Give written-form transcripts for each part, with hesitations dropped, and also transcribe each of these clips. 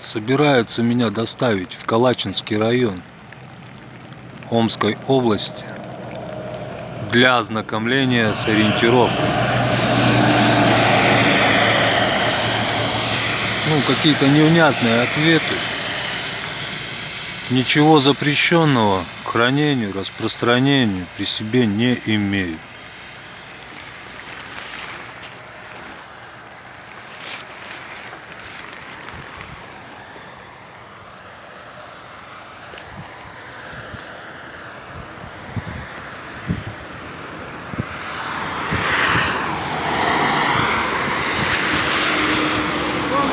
Собираются меня доставить в Калачинский район Омской области для ознакомления с ориентировкой. Какие-то невнятные ответы. Ничего запрещенного к хранению, распространению при себе не имею.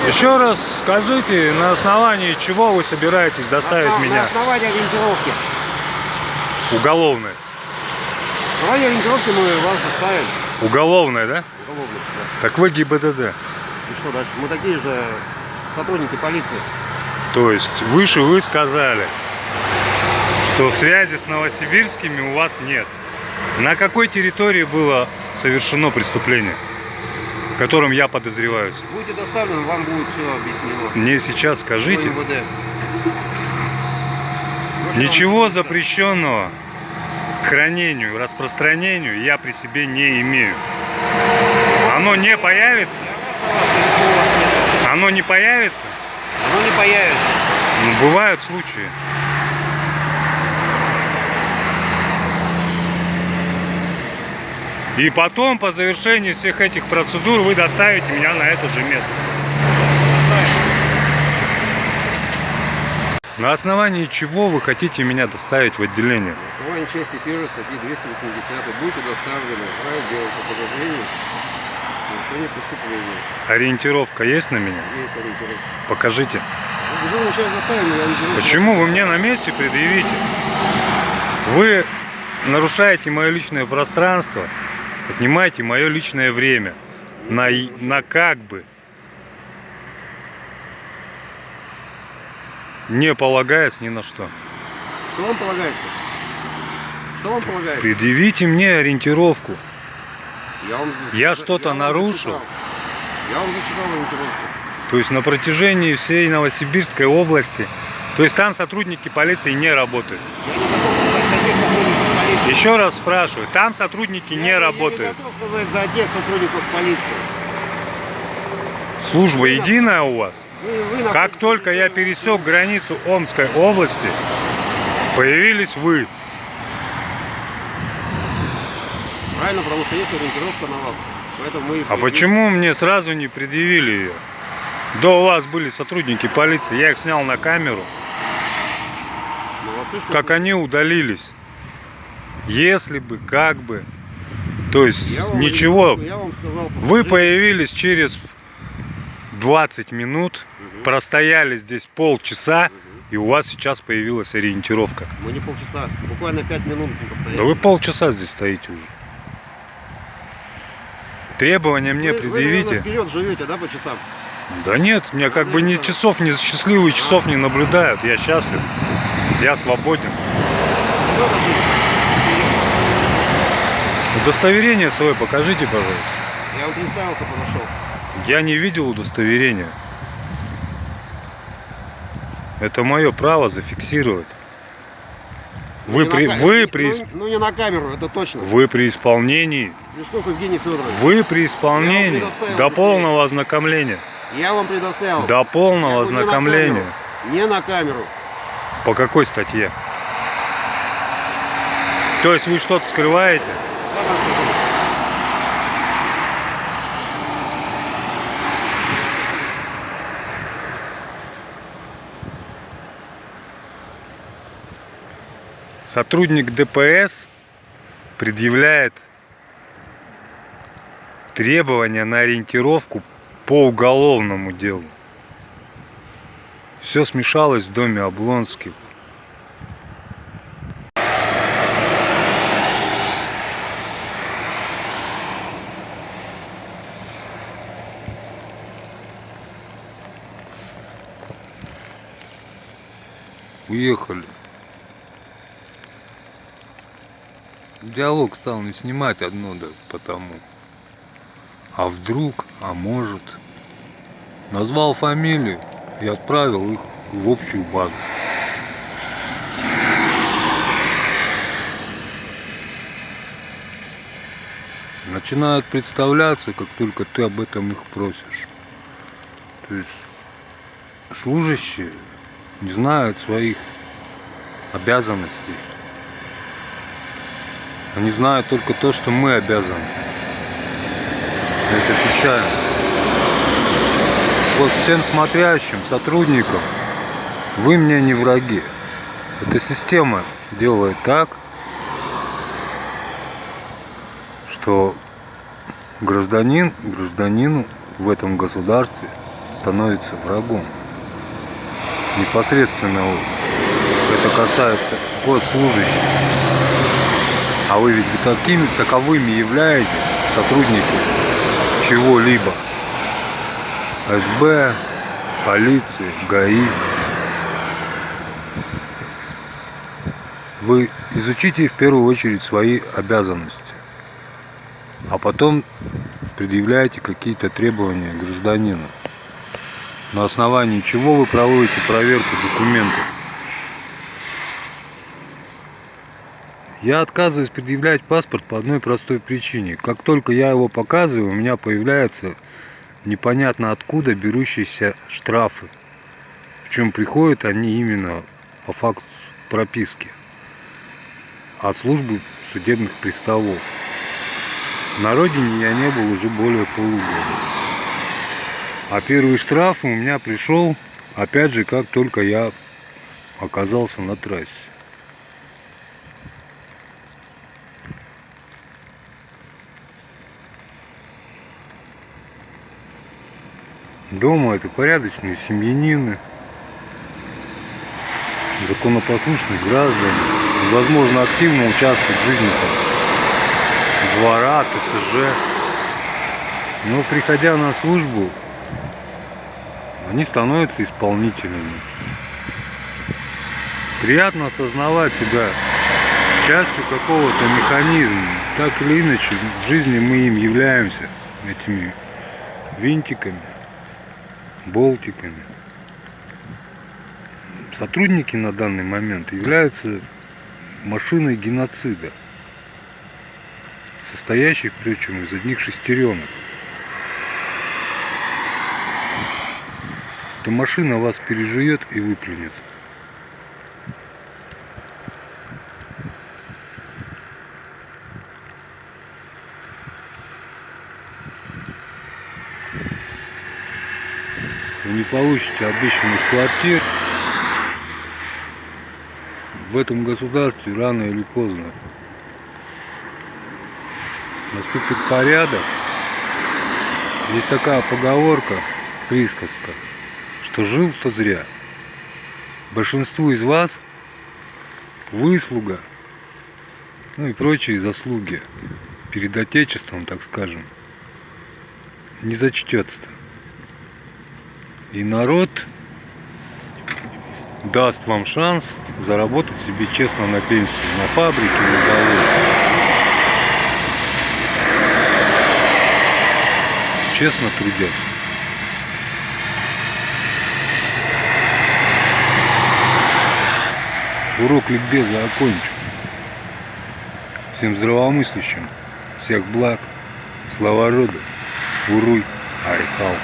Еще раз скажите, на основании чего вы собираетесь доставить меня? На основании ориентировки. Уголовное. На основании ориентировки мы вас доставим. Уголовное, да? Уголовное, да. Так вы ГИБДД. И что дальше? Мы такие же сотрудники полиции. То есть выше вы сказали, что связи с новосибирскими у вас нет. На какой территории было совершено преступление, в котором я подозреваюсь? Будете доставлены, вам будет все объяснено. Мне сейчас скажите. МВД. Ничего запрещенного к хранению, распространению я при себе не имею. Оно не появится? Оно не появится? Оно не появится. Бывают случаи. И потом, по завершении всех этих процедур, вы доставите меня на это же место. На основании чего вы хотите меня доставить в отделение? На основании части 1 статьи 280 будете доставлены в райотдел по подозрению в совершении преступления. Ориентировка есть на меня? Есть ориентировка. Покажите. Мы сейчас заставим ориентировку. Почему вы мне на месте предъявите? Вы нарушаете мое личное пространство, отнимаете мое личное время на как бы не полагаясь ни на что. Что вам полагается? Что вам полагается? Предъявите мне ориентировку. Я что-то нарушил. Я вам зачитал ориентировку. То есть на протяжении всей Новосибирской области. То есть там сотрудники полиции не работают. Еще раз спрашиваю, там сотрудники не работают. Я не готов сказать за тех сотрудников полиции. Служба единая у вас? Вы Как только я пересек границу Омской области, появились вы. Правильно, потому что есть ориентировка на вас. Поэтому мы А почему мне сразу не предъявили ее? До вас были сотрудники полиции, я их снял на камеру. Молодцы, что как они удалились. Если бы, как бы. То есть ничего. Я вам сказал, вы появились через 20 минут, простояли здесь полчаса, и у вас сейчас появилась ориентировка. Мы не полчаса, буквально 5 минут постояли. Да вы полчаса здесь стоите уже. Требования мне предъявите. Вы, наверное, вперед живете, да, по часам? Да нет, меня как бы ни часов, ни счастливых часов не наблюдают. Я счастлив, я свободен. Удостоверение свое покажите, пожалуйста. Я вам представился, подошел. Я не видел удостоверения. Это мое право зафиксировать. Ну не на камеру, это точно. Вы при исполнении. Лешков Евгений Федорович. Вы при исполнении до полного ознакомления. Я вам предоставил. До полного ознакомления. Не на камеру. По какой статье? То есть вы что-то скрываете? Сотрудник ДПС предъявляет требования на ориентировку по уголовному делу. Все смешалось в доме Облонских. Уехали. Диалог стал не снимать одно, да потому. А вдруг, а может. Назвал фамилию. и отправил их в общую базу. Начинают представляться, как только ты об этом их просишь. То есть служащие не знают своих обязанностей. Они знают только то, что мы обязаны. Это печально. Вот всем смотрящим, сотрудникам, вы мне не враги. Эта система делает так, что гражданину в этом государстве становится врагом. Непосредственно это касается госслужащих. А вы ведь таковыми являетесь, сотрудники чего-либо. СБ, полиции, ГАИ. Вы изучите в первую очередь свои обязанности, а потом предъявляете какие-то требования гражданину. На основании чего вы проводите проверку документов. Я отказываюсь предъявлять паспорт по одной простой причине. Как только я его показываю, у меня появляются непонятно откуда берущиеся штрафы. Причем приходят они именно по факту прописки от службы судебных приставов. На родине я не был уже более полугода. А первый штраф у меня пришел, опять же, как только я оказался на трассе. Дома это порядочные семьянины, законопослушные граждане, возможно, активно участвуют в жизни двора, ТСЖ. Но приходя на службу, они становятся исполнителями. Приятно осознавать себя частью какого-то механизма. Так или иначе, в жизни мы им являемся, этими винтиками, болтиками. Сотрудники на данный момент являются машиной геноцида, состоящей, причем, из одних шестеренок. Эта машина вас пережует и выплюнет. Вы не получите обещанных квартир. В этом государстве рано или поздно наступит порядок. Есть такая поговорка, присказка, что жил, то зря. Большинству из вас выслуга, ну и прочие заслуги перед Отечеством, так скажем, не зачтется. И народ даст вам шанс заработать себе честно на пенсию, на фабрике, на заводе. Честно трудясь. Урок ликбеза окончен. Всем здравомыслящим, всех благ, слава роду, уруй, арихал.